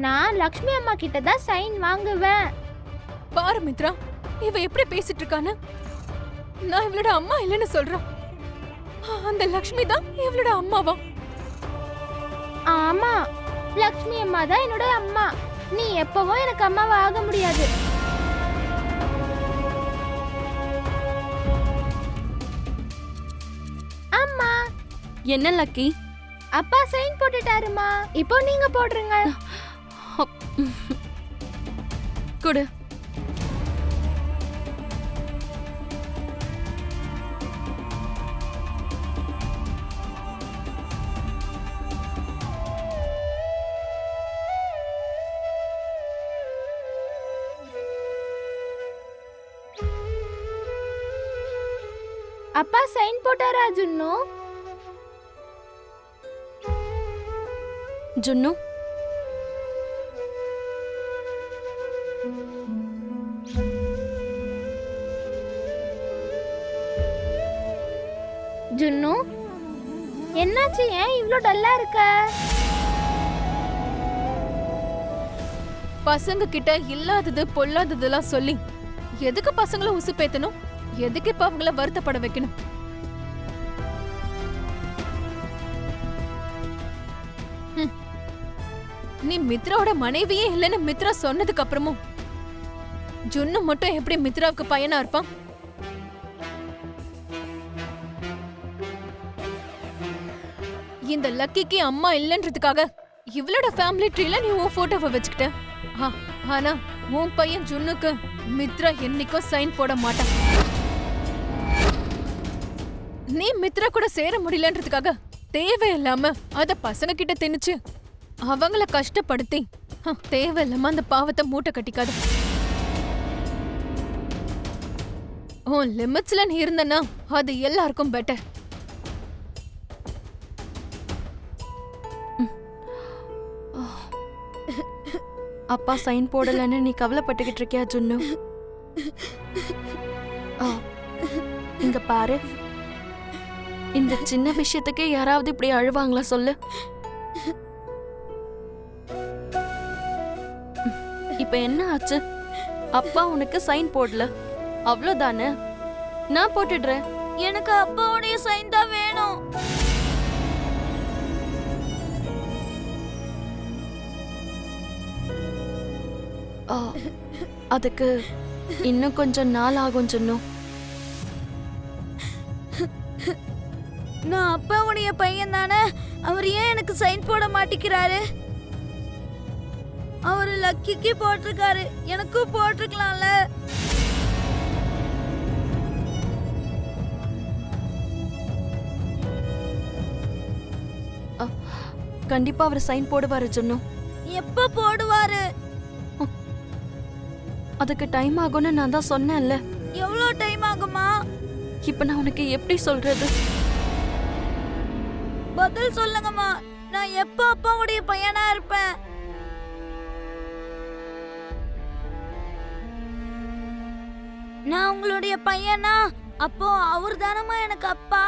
நான் லக்ஷ்மி அம்மா கிட்ட தான் சைன் வாங்குவேன். பாரு மித்ரா, இவ எப்படி பேசிட்டு இருக்கான்னு. நான் இவளோட அம்மா இல்லைன்னு சொல்றேன். அந்த லக்ஷ்மி தான் இவளோட அம்மாவா? ஆமா, லக்ஷ்மி அம்மா தான் என்னோட அம்மா. நீ எப்பவும் எனக்கு அம்மாவா ஆக முடியாது. அம்மா. என்ன லக்கி? அப்பா சைன் போட்டுட்டாருமா. இப்போ நீங்க போடுறீங்க. கொடு. அப்பா சைன் போட்டாரா ஜுன்னு? ஜுன்னு, ஜுன்னு என்னாச்சு? ஏன் இவ்ளோ டல்லா இருக்க? பசங்க கிட்ட இல்லாதது பொல்லாததெல்லாம் சொல்லி எதுக்கு பசங்களை உசுப்பேத்தணும்? எதுக்கு இப்ப அவங்கள வருத்தப்பட வைக்கணும்? நீ மித்ராவோட மனைவியே இல்லைன்னு மித்ரா சொன்னதுக்கு அப்புறமும் ஜுன்னு மட்டும் எப்படி மித்ராவுக்கு பையனா இருப்பான்? இந்த லக்கிக்கு அம்மா இல்லன்றதுக்காக இவளோட ஃபேமிலி ட்ரீல நீ உன் போட்டோவை வச்சுக்கிட்ட. ஆனா உன் பையன் ஜுன்னுக்கு மித்ரா என்னைக்கும் சைன் போட மாட்டான். நீ மித்ரா கூட சேர முடியலன்றதுக்காக தேவையில்லாம அத பசங்க கிட்ட திணிச்சு அவங்கள கஷ்டப்படுத்தி தேவையில்லாம அந்த பாவத்தை மூட்டை கட்டிக்காது. உன் லிமிட்ஸ்ல நீ இருந்தனா அது எல்லாருக்கும் பெட்டர். அப்பா சைன் போடலன்னு நீ கவலைப்பட்டுக்கிட்டு இருக்கியா ஜுன்னு? இங்க பாரு, இந்த சின்ன விஷயத்துக்கே யாராவது இப்படி அழுவாங்களா சொல்லு? இப்ப என்ன ஆச்சு? அப்பா உனக்கு சைன் போடல, அவ்வளவுதானே? நான் போட்டுடுறேன். எனக்கு அப்பாவுடைய சைன் தான் வேணும். அதுக்கு இன்னும் கொஞ்சம் நாள் ஆகும் ஜுன்னு. நான் அப்பாவுடைய பையன் தானே, அவர் ஏன் எனக்கு சைன் போட மாட்டேங்கிறாரு? அவரு லக்கிக்கு போட்டிருக்காரு, எனக்கும் போட்டிருக்கலாம்ல. கண்டிப்பா அவர் சைன் போடுவாரு ஜுன்னு. எப்ப போடுவாரு? அதுக்கு டைம் ஆகும்னு நான் தான் சொன்னேன்ல. எவ்வளவு டைம் ஆகுமா? இப்ப நான் உனக்கு எப்படி சொல்றது? பதில் சொல்லுங்கம்மா. நான் எப்ப அப்பாவுடைய பையனா இருப்பேன்? நான் உங்களுடைய பையனா? அப்போ அவர் தானம்மா எனக்கு அப்பா.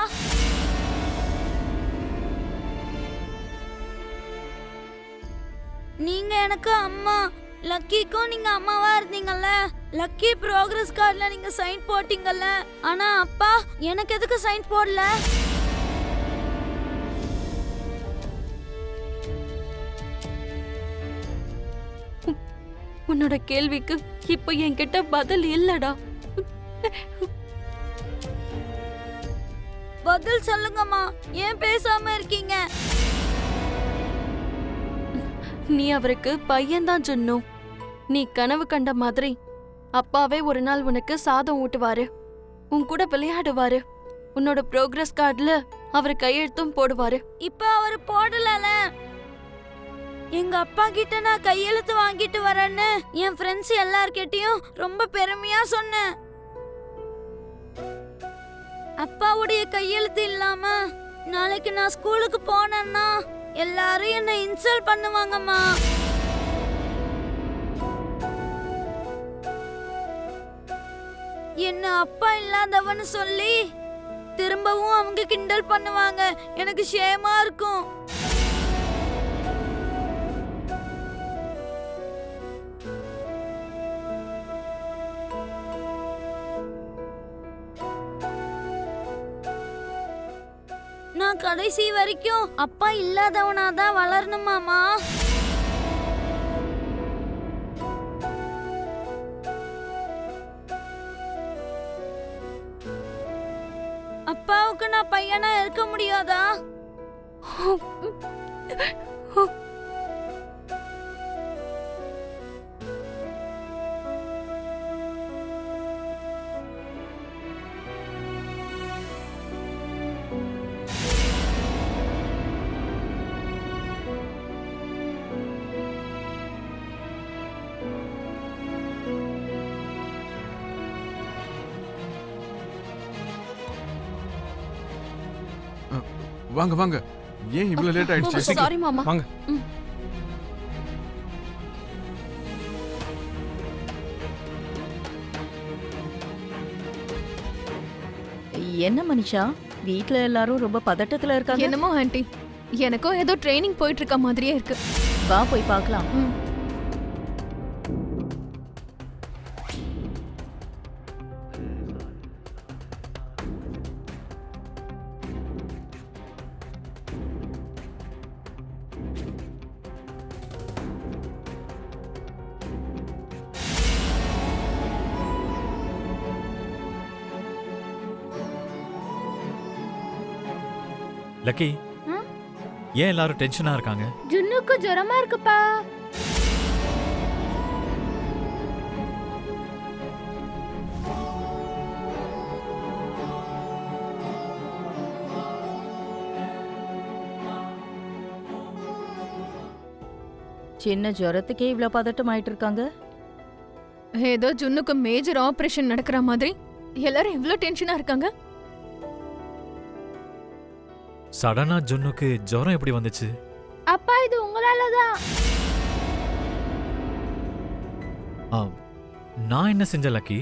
நீங்க எனக்கு அம்மா, லக்கிக்கும் நீங்க அம்மாவா இருந்தீங்கல்ல. லக்கி ப்ரோக்ரஸ் கார்டுல நீங்க சைன் போட்டீங்கல்ல. ஆனா அப்பா எனக்கு எதுக்கு சைன் போடல? உன்னோட கேள்விக்கு இப்ப என்கிட்ட பதில் இல்லடா. பதில் சொல்லுங்கம்மா. ஏன் பேசாம இருக்கீங்க? நீ அவருக்கு பையன்தான் ஜுன்னு. நீ கனவு கண்ட மாதிரி அப்பாவே ஒரு நாள் உனக்கு சாதம் ஊட்டுவாரு, உன் கூட விளையாடுவாரு, உன்னோட ப்ரோக்ரஸ் கார்டுல அவர் கையெழுத்தும் போடுவாரு. இப்ப அவர் போடலல. எங்க அப்பா கிட்ட நான் கையெழுத்து வாங்கிட்டு வரேன்னு என் ஃப்ரெண்ட்ஸ் எல்லார்கிட்டயும் ரொம்ப பெருமையா சொன்னேன். அப்பாவுடைய கையெழுத்து இல்லாம நாளைக்கு நான் ஸ்கூலுக்கு போனேன்னா எல்லாரும் என்ன இன்சல்ட் பண்ணுவாங்கம்மா. என்ன அப்பா இல்லாதவன்னு சொல்லி திரும்பவும் அவங்க கிண்டல் பண்ணுவாங்க. எனக்கு ஷேமா இருக்கும். நான் கடைசி வரைக்கும் அப்பா இல்லாதவனாதான் வளரணுமாமா? அப்பாவுக்கு நான் பையனா இருக்க முடியாதா? வாங்க வாங்க, ஏன் இவ்வளவு லேட் ஆயிடுச்சு? சாரி மாமா. வாங்க. என்ன மனிஷா, வீட்ல எல்லாரும் ரொம்ப பதட்டத்துல இருக்காங்க. என்னமோ ஆண்டி, எனக்கும் ஏதோ ட்ரைனிங் போயிட்டு இருக்க மாதிரியே இருக்கு. வா போய் பார்க்கலாம். லக்கி, ஆ? ஏன் எல்லாரும் டென்ஷனா இருக்காங்க? ஜுன்னுக்கு ஜுரமா இருக்குப்பா. சின்ன ஜுரத்துக்கே இவ்ளோ பதட்டம் ஆயிட்டு இருக்காங்க. ஏதோ ஜுன்னுக்கு மேஜர் ஆபரேஷன் நடக்கிற மாதிரி எல்லாரும் இவ்ளோ டென்ஷனா இருக்காங்க. சடனா ஜுன்னுக்கு ஜுரம் எப்படி வந்துச்சு? அப்பா இது உங்களாலதான். ஆ, நான் என்ன செஞ்சேன் லக்கி?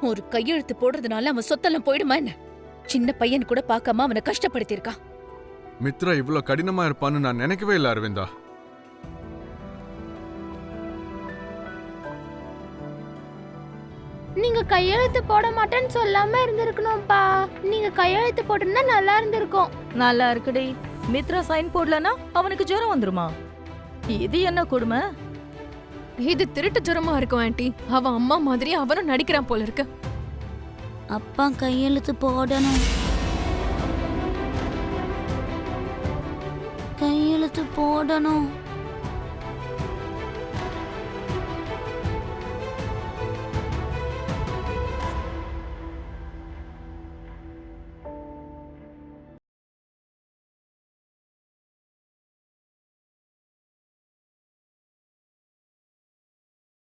ஒரு கையெழுத்து போடுறதுனால அவன் சொத்தெல்லாம் போயிடுமா என்ன? சின்ன பையன் கூட பார்க்காம அவனை கஷ்டப்படுத்திருக்கான். மித்ரா இவ்வளவு கடினமா இருப்பான்னு நான் நினைக்கவே இல்லை அரவிந்தா. நீங்க கையெழுத்து போட மாட்டேன்னு சொல்லாம இருந்திருக்கணும்ப்பா. நீங்க கையெழுத்து போட்டிருந்தா நல்லா இருந்திருக்கும். நல்லா இருக்குடி. மித்ரா சைன் போடலனா அவனுக்கு ஜுரம் வந்துருமா? இது என்ன கொடுமை? இது திருட்டு ஜுரமா இருக்கும் ஆண்டி. அவன் அம்மா மாதிரி அவனும் நடிக்கிறான் போல இருக்கு. அப்பா கையெழுத்து போடணும். கையெழுத்து போடணும்.